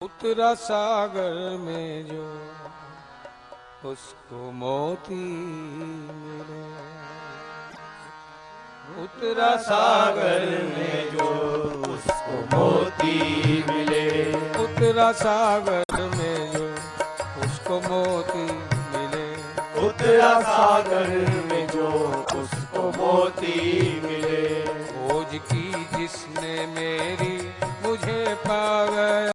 उतरा सागर में जो उसको मोती मिले, उतरा सागर में जो उसको मोती मिले, उतरा सागर में जो उसको मोती मिले, उतरा सागर में जो उसको मोती मिले। खोज की जिसने मेरी मुझे पा गया,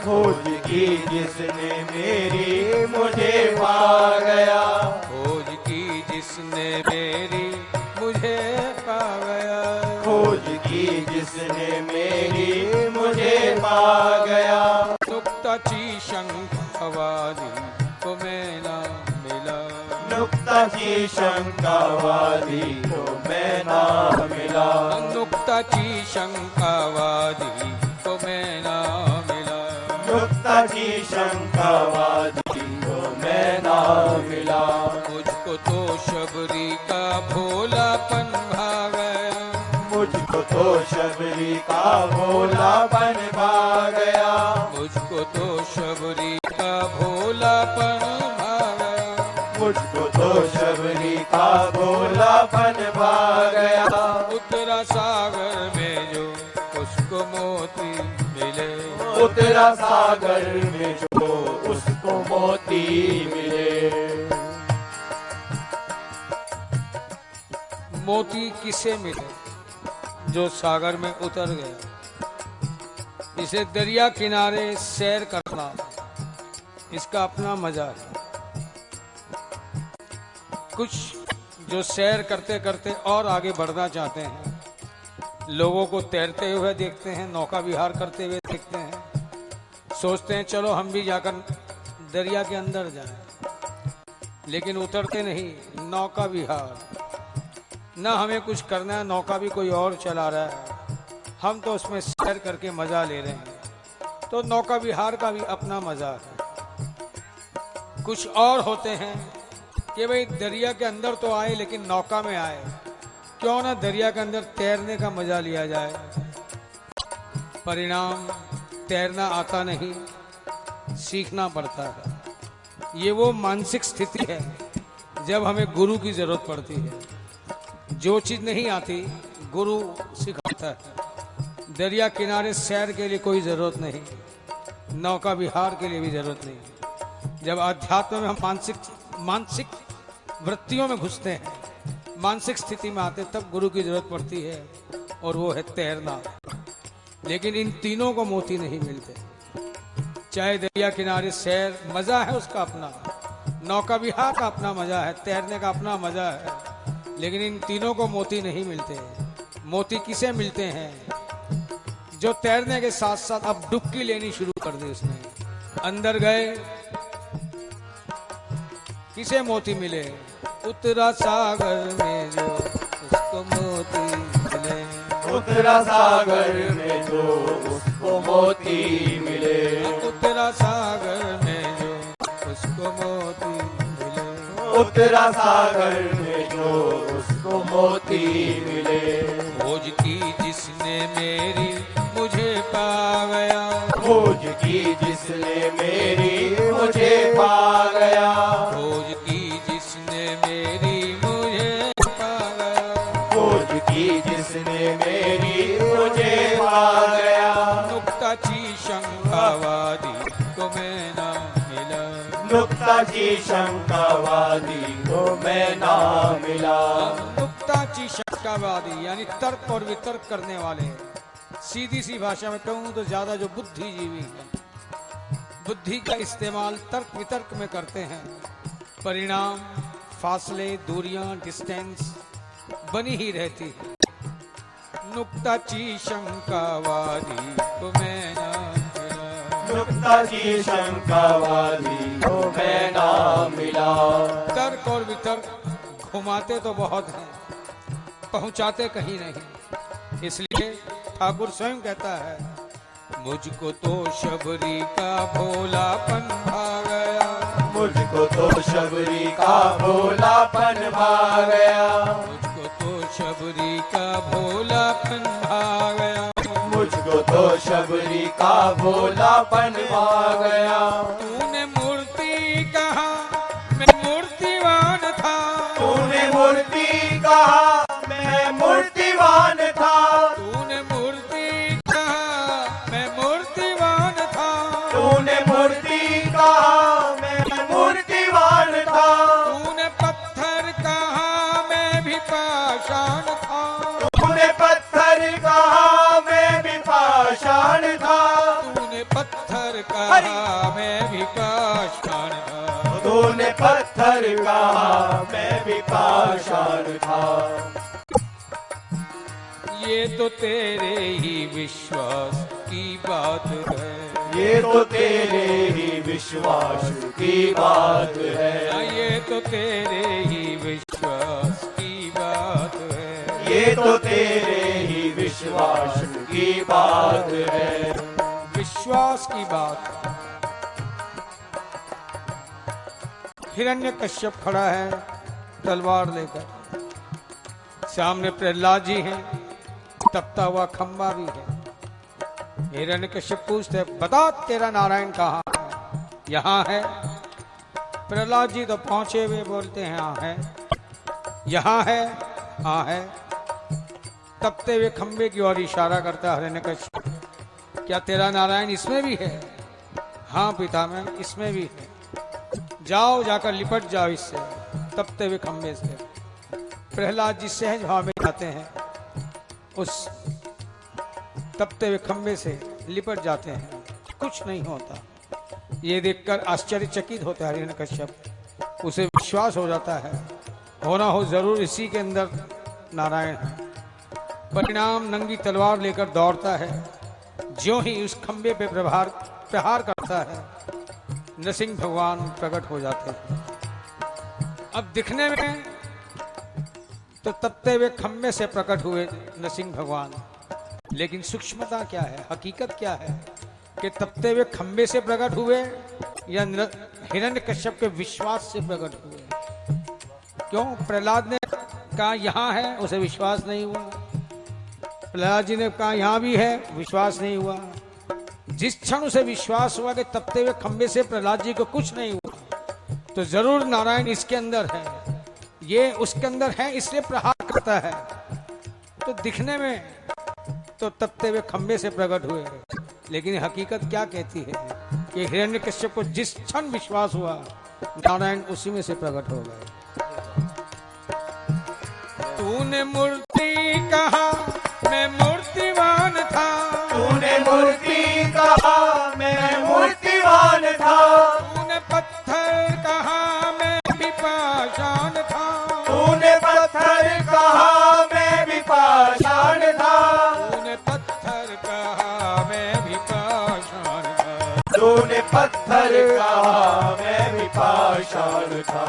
खोज की जिसने मेरी मुझे पा गया, खोज की जिसने मेरी मुझे पा गया, खोज की जिसने मेरी मुझे पा गया। नुक्ताची शंकावादी को मैं ना मिला, नुक्ताची शंकावादी को मैं ना मिला, नुक्ताची शंकावादी को मैं ना मिला, नुक्ताची शंकावादी को मैं ना मिला। मुझको तो शबरी का भोलापन भा गया, मुझको तो शबरी का भोलापन भा गया, मुझको तो शबरी का भोलापन भा गया, मुझको तो शबरी का भोलापन भा गया। उतरा सागर में जो उसको मोती मिले, उतरा सागर में जो उसको मोती मिले। मोती किसे मिले? जो सागर में उतर गया। इसे दरिया किनारे सैर करना, इसका अपना मजा है। कुछ जो सैर करते करते और आगे बढ़ना चाहते हैं, लोगों को तैरते हुए देखते हैं, नौका विहार करते हुए देखते हैं, सोचते हैं चलो हम भी जाकर दरिया के अंदर जाएं, लेकिन उतरते नहीं। नौका विहार ना, हमें कुछ करना है, नौका भी कोई और चला रहा है, हम तो उसमें सैर करके मजा ले रहे हैं। तो नौका विहार का भी अपना मजा है। कुछ और होते हैं कि भाई दरिया के अंदर तो आए लेकिन नौका में आए, क्यों ना दरिया के अंदर तैरने का मजा लिया जाए। परिणाम तैरना आता नहीं, सीखना पड़ता है। ये वो मानसिक स्थिति है जब हमें गुरु की जरूरत पड़ती है। जो चीज नहीं आती गुरु सिखाता है। दरिया किनारे सैर के लिए कोई जरूरत नहीं, नौका विहार के लिए भी जरूरत नहीं। जब अध्यात्म में हम मानसिक वृत्तियों में घुसते हैं, मानसिक स्थिति में आते, तब गुरु की जरूरत पड़ती है, और वो है तैरना। लेकिन इन तीनों को मोती नहीं मिलते। चाहे दरिया किनारे सैर, मजा है उसका अपना, नौका विहार का अपना मजा है, तैरने का अपना मजा है, लेकिन इन तीनों को मोती नहीं मिलते। मोती किसे मिलते हैं? जो तैरने के साथ साथ अब डुबकी लेनी शुरू कर दी उसने, अंदर गए। किसे मोती मिले? उतरा सागर में जो उसको मोती मिले, उतरा सागर में जो उसको मोती मिले, उतरा सागर में जो उसको मोती मिले, उतरा सागर में जो उसको मोती मिले। खोज की जिसने मेरी मुझे पा गया, खोज की जिसने मेरी मुझे पा गया, खोज की जिसने मेरी मुझे पा गया, खोज की जिसने मेरी मुझे पा गया। नुक्ताची शंकावादी को मैं ना मिला, नुक्ताची शंकावादी को मैं ना मिला। नुक्ताची शंकावादी यानी तर्क और वितर्क करने वाले। सीधी सी भाषा में कहूं तो ज्यादा जो बुद्धिजीवी हैं, बुद्धि का इस्तेमाल तर्क वितर्क में करते हैं, परिणाम फासले, दूरियां, डिस्टेंस बनी ही रहती है। नुक्ताची शंकावादी को मैं ना मिला, नुक्ताची शंकावादी को मैं ना मिला। तर्क और वितर्क घुमाते तो बहुत हैं, पहुंचाते कहीं नहीं। इसलिए ठाकुर स्वयं कहता है, मुझको तो शबरी का भोलापन भा गया, मुझको तो शबरी का भोलापन भा गया, मुझको तो शबरी का भोलापन भा गया, मुझको तो शबरी का भोलापन आ गया। तूने मूर्ति कहा मैं मूर्तिवान था, तूने मूर्ति कहा मैं मूर्तिवान था। तूने मूर्ति कहा मैं मूर्तिवान था, तूने मूर्ति कहा मैं मूर्तिवान था। तूने पत्थर कहा मैं भी पाषाण था, तूने पत्थर कहा मैं भी पाषाण था। तूने पत्थर कहा मैं भी पाषाण था, तूने पत्थर कहा मैं भी पाषाण था। ये तो तेरे ही विश्वास की बात है, ये तो तेरे ही विश्वास की बात है। ये तो तेरे ही विश्वास की बात है, ये तो तेरे ही विश्वास की बात है। विश्वास की बात। हिरण्यकश्यप खड़ा है तलवार लेकर, सामने प्रहलाद जी हैं, तपता हुआ खंबा भी है। हिरण्यकश्यप पूछते बता तेरा नारायण कहाँ है? यहाँ है। प्रहलाद जी तो पहुंचे हुए बोलते हैं हाँ है, यहाँ है, हाँ है। तपते हुए खंबे की ओर इशारा करता है हिरण्यकश्यप, क्या तेरा नारायण इसमें भी है? हाँ पितामह इसमें भी है। जाओ जाकर लिपट जाओ इससे, तपते हुए खंबे से। प्रहलाद जी सहज भाव में जाते हैं, उस तपते हुए खंबे से लिपट जाते हैं, कुछ नहीं होता। ये देखकर आश्चर्यचकित होता है हिरण्यकश्यप, उसे विश्वास हो जाता है होना हो जरूर इसी के अंदर नारायण है। परिणाम नंगी तलवार लेकर दौड़ता है, ज्यों ही उस खंबे पे प्रहार करता है, नरसिंह भगवान प्रकट हो जाते हैं। अब दिखने में तो तपते हुए खंबे से प्रकट हुए नरसिंह भगवान, लेकिन सूक्ष्मता क्या है, हकीकत क्या है कि तपते हुए खंबे से प्रकट हुए या हिरण्यकश्यप के विश्वास से प्रकट हुए? क्यों? प्रहलाद ने कहा यहाँ है, उसे विश्वास नहीं हुआ। प्रहलाद जी ने कहा यहाँ भी है, विश्वास नहीं हुआ। जिस क्षण उसे विश्वास हुआ कि तपते हुए खंबे से प्रहलाद जी को कुछ नहीं हुआ, तो जरूर नारायण इसके अंदर है, ये उसके अंदर है, इसलिए प्रहार करता है। तो दिखने में तो तपते हुए खंबे से प्रकट हुए, लेकिन हकीकत क्या कहती है कि हिरण्यकश्यप को जिस क्षण विश्वास हुआ, नारायण उसी में से प्रकट हो गए। तूने मूर्ति कहा मैं मूर्तिवान था, तूने मूर्ति कहा मैं मूर्तिवान था। तूने पत्थर कहा मैं भी पाषाण था, तूने पत्थर कहा मैं भी पाषाण था। तूने पत्थर कहा मैं भी पाषाण था, तूने पत्थर कहा मैं भी पाषाण था।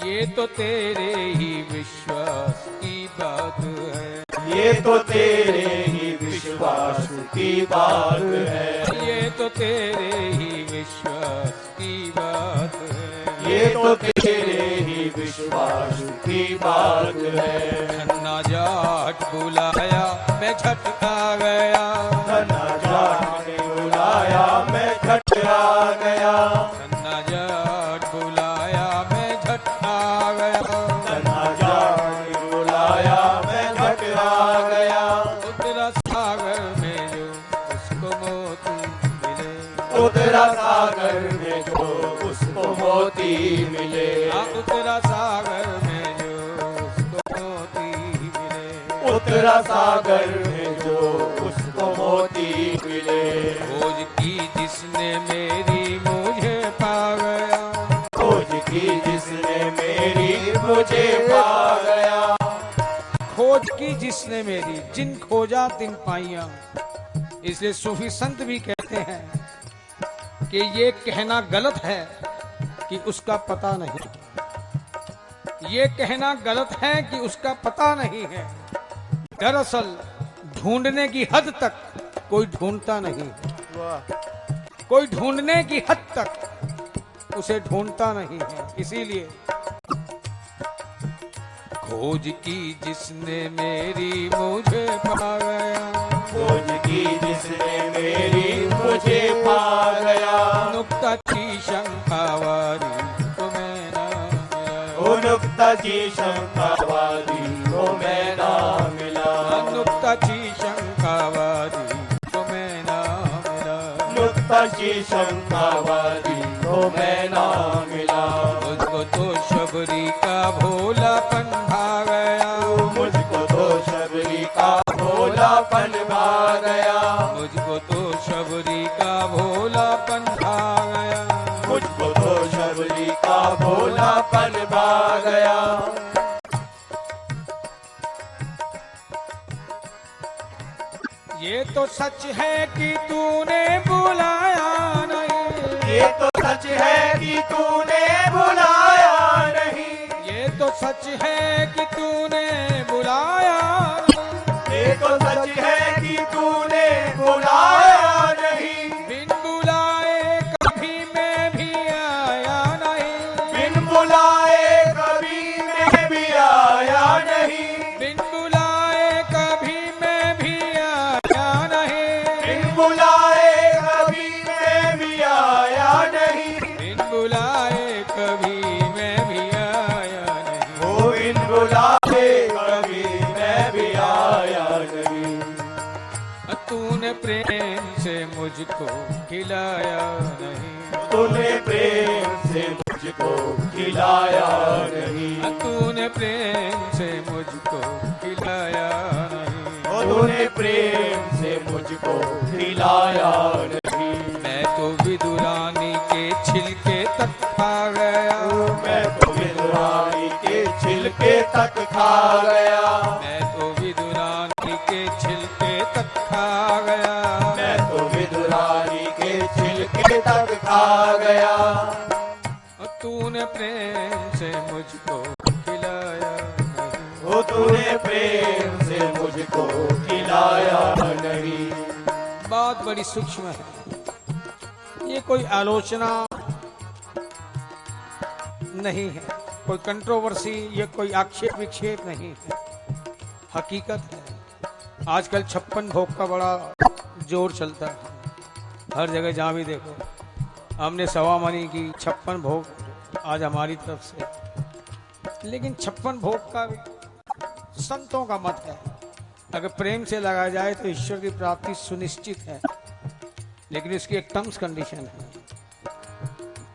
ये तो तेरे ही विश्वास की बात है, ये तो तेरे ही विश्वास की बात है। ये तो तेरे ही विश्वास की बात है, ये तो तेरे ही विश्वास की बात है। धन्ना जाट बुलाया मैं झट आ गया, धन्ना जाट ने बुलाया मैं झट आ गया। धन्ना जाट बुलाया मैं झट आ गया, धन्ना जाट ने बुलाया मैं झट आ गया। उतरा सागर में जो उसको मोती मिले, उतरा सागर में जो उसको मोती मिले। उतरा सागर में जो उसको मोती मिले, उतरा सागर में जो उसको मोती मिले। खोज की जिसने मेरी मुझे पा गया, खोज की जिसने मेरी मुझे पा गया। खोज की जिसने मेरी, जिन खोजा तिन पाइया। इसलिए सूफी संत भी कहते हैं कि ये कहना गलत है कि उसका पता नहीं, ये कहना गलत है कि उसका पता नहीं है। दरअसल ढूंढने की हद तक कोई ढूंढता नहीं, कोई ढूंढने की हद तक उसे ढूंढता नहीं है। इसीलिए खोज की जिसने मेरी मुझे पा गया, खोज की जिसने मेरी मुझे पा गया, नुक्ता की शंकावारी तो मैं ना मिला, ओ नुक्ता की शंकावारी को मैं ना मिला, नुक्ता की शंकावारी तो मैं ना मिला, नुक्ता की शंकावारी को मैं ना मिला, मुझको तो शबरी का भोलापन भा गया, मुझको तो शबरी का भोलापन भा गया, मुझको तो शबरी का भोलापन भा गया, मुझको तो शबरी का भोलापन भा गया। ये तो सच है कि तूने बुलाया नहीं, ये तो सच है कि तूने बुलाया नहीं, ये तो सच है कि तूने बुलाया नहीं, ये तो सच है कि तूने बुलाया नहीं, बिन बुलाए कभी मैं भी आया नहीं, बिन बुलाए कभी मैं भी आया नहीं, बिन बुलाए कभी मैं भी आया नहीं, बिन बुलाए कभी मैं भी आया नहीं, बिन बुलाए कभी मैं भी आया नहीं, ओ बिन बुलाए कभी मैं भी आया नहीं, तूने प्रेम से मुझको खिलाया नहीं, तूने प्रेम से मुझको खिलाया नहीं, तूने प्रेम से मुझको खिलाया नहीं, ओ तूने प्रेम से मुझको खिलाया नहीं, मैं तो विदुरानी के छिलके तक खा गया, मैं तो विदुरानी के छिलके तक खा गया, मैं तो विदुरानी के छिलके तक खा गया, मैं तो विदुरानी के छिलके तक खा गया, तूने प्रेम से मुझको खिलाया नहीं, ओ तूने प्रेम से मुझको खिलाया नहीं। बात बड़ी सूक्ष्म है, ये कोई आलोचना नहीं है, कोई कंट्रोवर्सी, ये कोई आक्षेप विक्षेप नहीं है, हकीकत है। आजकल 56 भोग का बड़ा जोर चलता है, हर जगह जहाँ भी देखो। हमने सवा मनी की 56 भोग आज हमारी तरफ से, लेकिन 56 भोग का संतों का मत है, अगर प्रेम से लगाया जाए तो ईश्वर की प्राप्ति सुनिश्चित है, लेकिन इसकी एक टर्म्स कंडीशन है।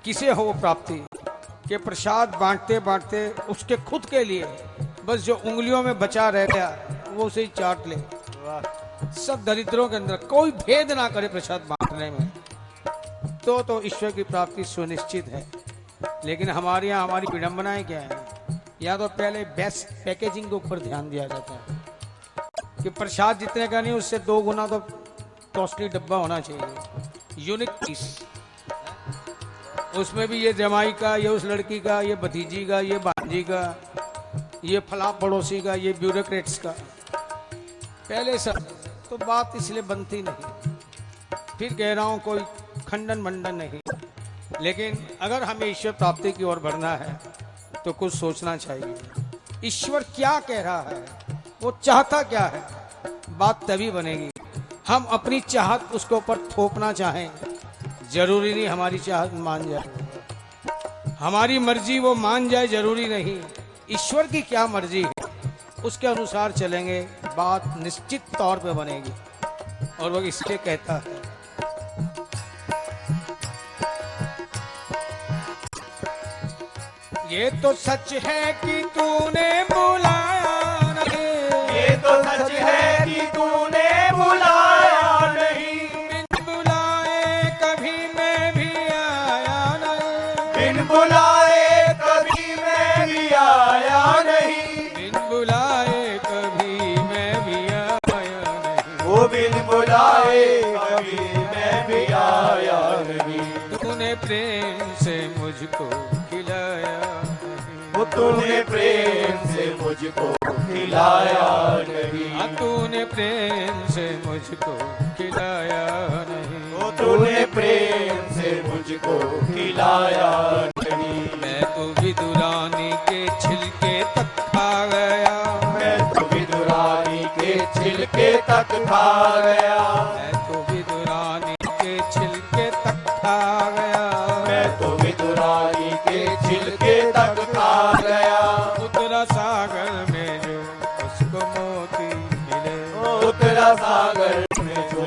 किसे हो वो प्राप्ति के प्रसाद बांटते बांटते उसके खुद के लिए बस जो उंगलियों में बचा रह गया वो उसे ही चाट ले। सब दरिद्रों के अंदर कोई भेद ना करे प्रसाद बांटने में, तो ईश्वर की प्राप्ति सुनिश्चित है। लेकिन हमारे यहाँ हमारी विडंबनाएं क्या है, या तो पहले बेस्ट पैकेजिंग के ऊपर ध्यान दिया जाता है कि प्रसाद जितने का नहीं उससे 2 गुना तो कॉस्टली डब्बा होना चाहिए, यूनिक पीस। उसमें भी ये जमाई का, ये उस लड़की का, ये भतीजी का, ये भांजी का, ये फला पड़ोसी का, ये ब्यूरोक्रेट्स का, पहले सब तो बात इसलिए बनती नहीं। फिर कह रहा हूं कोई खंडन मंडन नहीं, लेकिन अगर हमें ईश्वर प्राप्ति की ओर बढ़ना है तो कुछ सोचना चाहिए। ईश्वर क्या कह रहा है, वो चाहता क्या है, बात तभी बनेगी। हम अपनी चाहत उसके ऊपर थोपना चाहें, जरूरी नहीं हमारी चाहत मान जाए, हमारी मर्जी वो मान जाए जरूरी नहीं। ईश्वर की क्या मर्जी है उसके अनुसार चलेंगे, बात निश्चित तौर पे बनेगी। और वो इसलिए कहता है, ये तो सच है कि तूने बुलाया नहीं, ये तो सच है कि तूने बुलाया नहीं, बिन बुलाए कभी मैं भी आया नहीं, बिन बुलाए कभी मैं भी आया नहीं, बिन बुलाए कभी मैं भी आया नहीं, वो बिन बुलाए कभी मैं भी आया नहीं, तूने प्रेम से मुझको खिलाया नहीं, वो तूने प्रेम से मुझको खिलाया नहीं, तूने प्रेम से मुझको खिलाया नहीं, वो तूने प्रेम से मुझको खिलाया नहीं, मैं तो विदुरानी के छिलके तक खा गया, तक खा गया, मैं तो विदुरानी के छिलके तक खा गया, मैं तो विदुरानी के छिलके तक खा गया। उतरा सागर में जो उसको मोती मिले, उतरा सागर में जो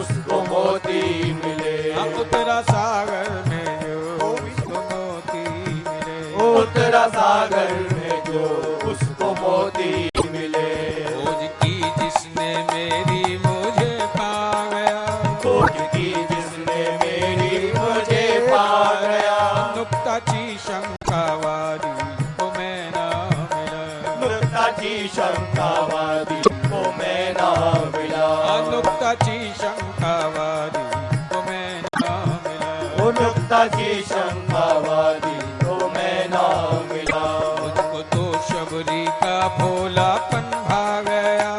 उसको मोती मिले, उतरा सागर में जो उसको मोती मिले, उतरा सागर में जो उसको मोती मिले। खोज की जिसने मेरी मुझे पा गया, खोज की जिसने मेरी मुझे पा गया, नुक्ता ची शंकावादी को मैं ना मिला, नुक्ता ची शंकावादी को मैं ना मिला, नुक्ता ची शंकावादी को मैं ना मिला, वो नुक्ता ची शंकावादी को मैं ना मिला। मुझको तो शबरी का भोलापन भा गया,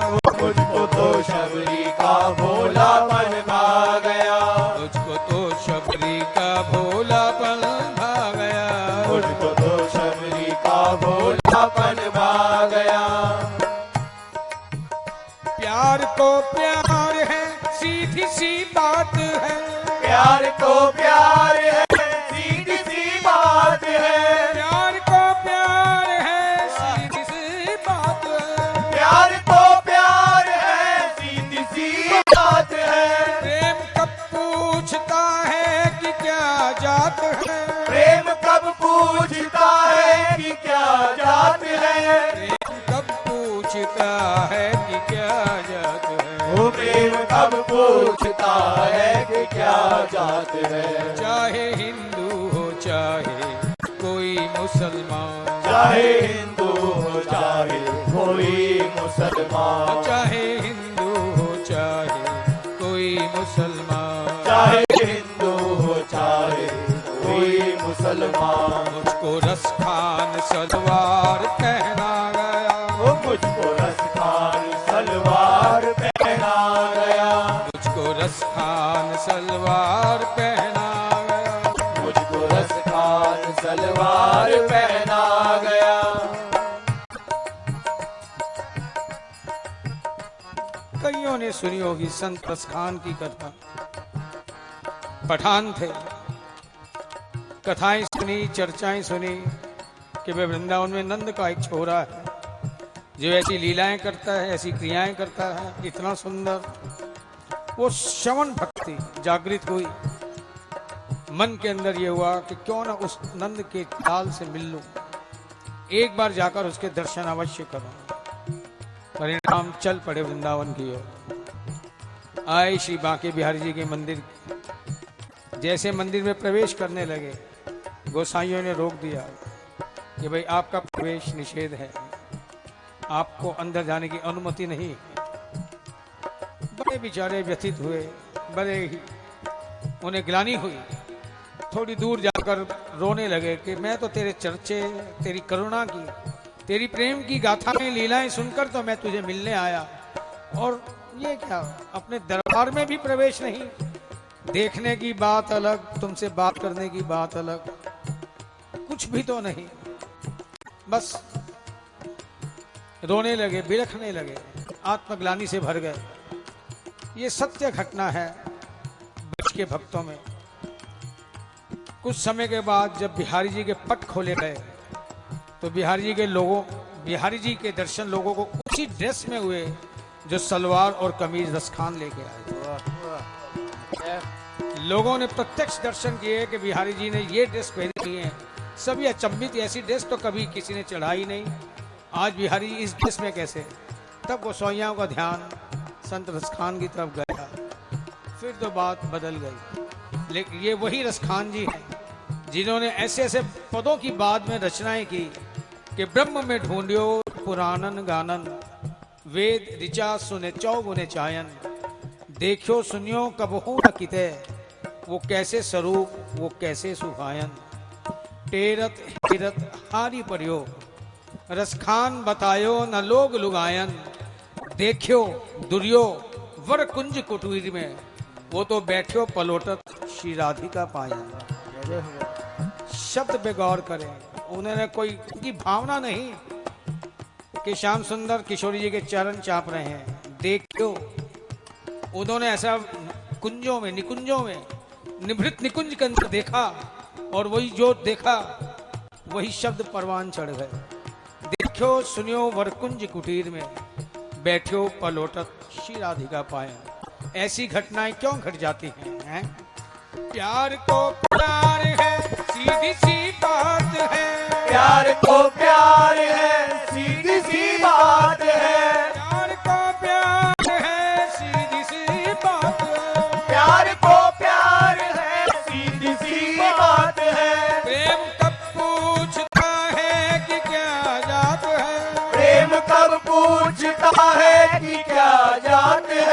मुझको तो शबरी का भोलापन भा गया, मुझको तो शबरी का भोलापन भा गया, मुझको तो शबरी का भोलापन भा गया। प्यार को प्यार है सीधी सी बात है, प्यार को प्यार है सीधी सी बात है, प्यार को प्यार है सीधी सी बात है, प्यार को प्यार है सीधी सी बात है। प्रेम कब पूछता है कि क्या जात है, प्रेम कब पूछता है कि क्या जात है, प्रेम कब पूछता है कि क्या जात है, वो प्रेम कब पूछता है कि क्या जात है। चाहे हिंदू हो चाहे कोई मुसलमान, चाहे हिंदू हो चाहे कोई मुसलमान, चाहे हिंदू हो चाहे कोई मुसलमान, चाहे हिंदू हो चाहे कोई मुसलमान। मुझको रसखान सलवार पहना गया, वो मुझको रसखान सलवार पहना गया, मुझको रसखान सलवार पहना गया, मुझको रसखान सलवार पहना गया। कईयों ने सुनी होगी संत रसखान की कथा। पठान थे, कथाएं सुनी, चर्चाएं सुनी कि वे वृंदावन में नंद का एक छोरा है जो ऐसी लीलाएं करता है, ऐसी क्रियाएं करता है, इतना सुंदर। वो श्रवण भक्ति जागृत हुई, मन के अंदर ये हुआ कि क्यों ना उस नंद के ताल से मिल लूं, एक बार जाकर उसके दर्शन अवश्य करूं। परिणाम चल पड़े वृंदावन की ओर। आए श्री बांके बिहारी जी के मंदिर, जैसे मंदिर में प्रवेश करने लगे गोसाइयों ने रोक दिया कि भाई आपका प्रवेश निषेध है, आपको अंदर जाने की अनुमति नहीं। बड़े बेचारे व्यथित हुए, बड़े ही उन्हें ग्लानि हुई, थोड़ी दूर जाकर रोने लगे कि मैं तो तेरे चर्चे, तेरी करुणा की, तेरी प्रेम की गाथाएं, लीलाएं सुनकर तो मैं तुझे मिलने आया, और ये क्या, अपने दरबार में भी प्रवेश नहीं। देखने की बात अलग, तुमसे बात करने की बात अलग, कुछ भी तो नहीं। बस रोने लगे, बिलखने लगे, आत्मग्लानि से भर गए। ये सत्य घटना है ब्रज के भक्तों में। कुछ समय के बाद जब बिहारी जी के पट खोले गए तो बिहारी जी के दर्शन लोगों को उसी ड्रेस में हुए जो सलवार और कमीज रसखान लेके आए। लोगों ने प्रत्यक्ष दर्शन किए कि बिहारी जी ने ये ड्रेस पहनी है। सभी अचंभित, ऐसी ड्रेस तो कभी किसी ने चढ़ाई नहीं, आज बिहारी जी इस ड्रेस में कैसे। तब गोसाइयों का ध्यान संत रसखान की तरफ गया, फिर तो बात बदल गई। लेकिन ये वही रसखान जी हैं जिन्होंने ऐसे ऐसे पदों की बाद में रचनाएं की कि ब्रह्म में ढूंढियो पुराणन गानन, वेद ऋचा सुने चौगुने चायन, देखियो सुनियो कबहू न किते, वो कैसे स्वरूप वो कैसे सुहायन, टेरत हिरत हारी पड़ियो, रसखान बतायो न लोग लुगायन, देखियो दुर्यो वर कुंज कुटीर में, वो तो बैठियो पलोटत श्री राधिका पायन। शब्द पे गौर करें, उन्होंने कोई की भावना नहीं कि श्याम सुंदर किशोरी जी के चरण चाप रहे हैं। देखियो उन्होंने ऐसा कुंजों में, निकुंजों में, निभृत निकुंज के अंदर देखा और वही जो देखा वही शब्द परवान चढ़ गए। देखो सुनियो वरकुंज कुटीर में, बैठो पलोटत श्री राधिका पायन। ऐसी घटनाएं क्यों घट जाती हैं? प्यार को प्यार है, सीधी सी बात है। प्यार को प्यार है, सीधी सी बात है। प्यार को प्यार है, सीधी सी बात है। प्यार को प्यार है, सीधी सी बात है। प्रेम कब पूछता है कि क्या जात है। प्रेम कब पूछता है कि क्या जात है।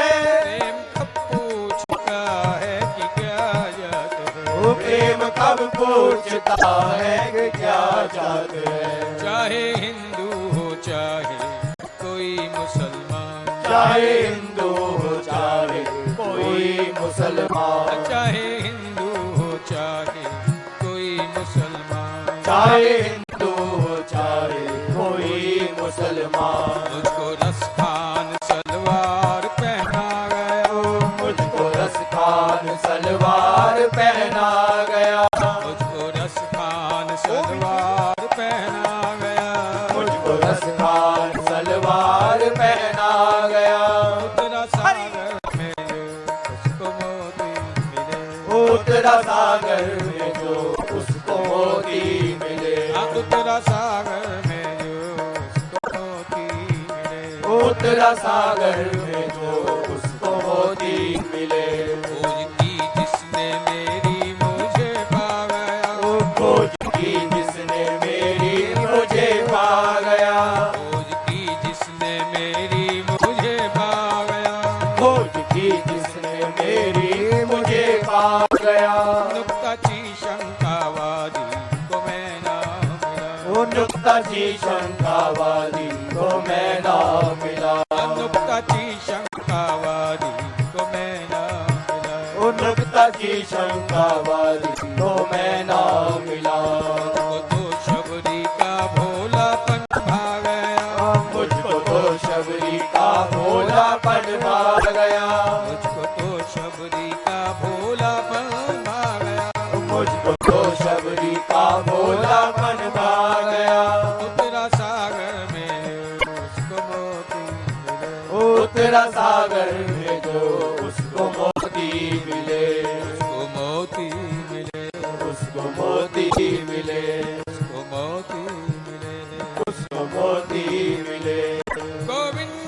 प्रेम कब पूछता है कि क्या जात है। वो प्रेम कब पूछता है कि क्या जात है। चाहे हिंदू हो चाहे कोई मुसलमान, चाहे हिंदू हो चाहे कोई मुसलमान। चाहे हिंदू हो चाहे कोई मुसलमान, चाहे हिंदू हो चाहे कोई मुसलमान। मुझको रसखान सलवार पहना गया। मुझको रसखान सलवार पहना गया। मुझको रसखान सलवार पहना गया। मुझको रसखान सलवार पहना गया। उत्तरा सागर में उसको मोती मिले। उत्तरा सागर में जो उसको मोती मिले। उत्तरा सागर में जो उसको मोती मिले। उत्तरा सागर में जो उसको मोती मिले। खोज की जिसने मेरी मुझे पा गया। खोज की जिसने मेरी मुझे पा गया। खोज की जिसने मेरी मुझे पा गया। खोज की जिसने मेरी मुझे पा गया। नुक्ता ची शंकावादी को मैं ना मिला। वो नुक्ता ची शंकावादी को मैं ना मिला। नुक्ता ची शंकावादी को मैं ना मिला। वो नुक्ता ची शंकावादी को मैं ना मिला। मुझको तो शबरी का भोलापन भा गया। मुझको तो शबरी का भोलापन भा गया। मुझको तो शबरी का भोलापन भा गया। मुझको तो शबरी का भोलापन भा गया। उत्तरा सागर में उसको मोती मिले। उत्तरा सागर में जो उसको मोती मिले। उसको मोती मिले। उसको मोती मिले। उसको मोती मिले। उसको मोती मिले। गोविंद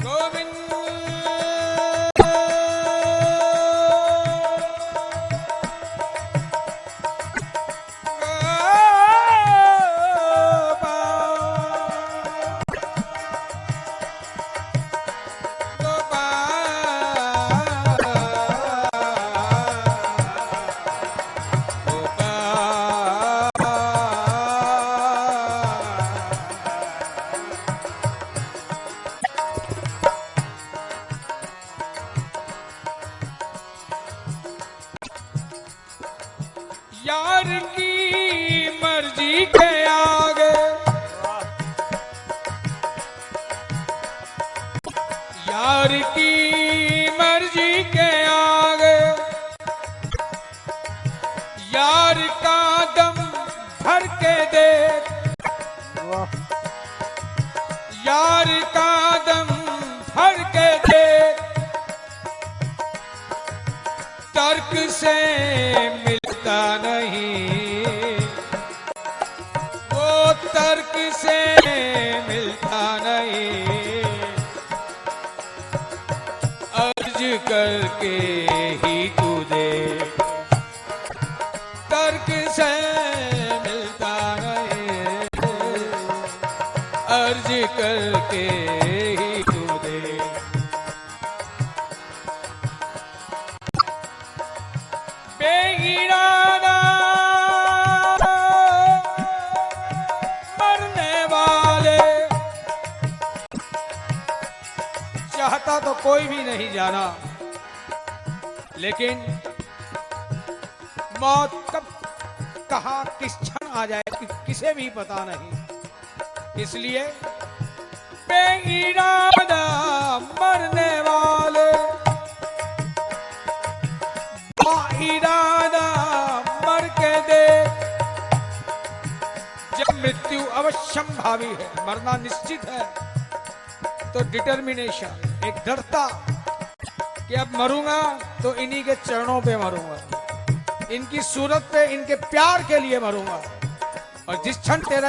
गोविंद यार की मर्जी के आगे, यार की मर्जी के आगे, यार का दम भर के देख। यार का दम भर के देख, तर्क से मिलता नहीं। वो तर्क से मिलता नहीं। अर्ज करके ही तू दे, तर्क से मिलता नहीं। अर्ज करके ही तू दे। बेइरादा मरने वाले, चाहता तो कोई भी नहीं जाना, लेकिन मौत कब कहाँ किस क्षण आ जाए, इसे भी पता नहीं। इसलिए बेइरादा मरने वाले, बाइरादा मर के देख, जब मृत्यु अवश्यंभावी है, मरना निश्चित है, तो डिटर्मिनेशन, एक दृढ़ता कि अब मरूंगा तो इन्हीं के चरणों पे मरूंगा, इनकी सूरत पे, इनके प्यार के लिए मरूंगा। और जिस क्षण तेरा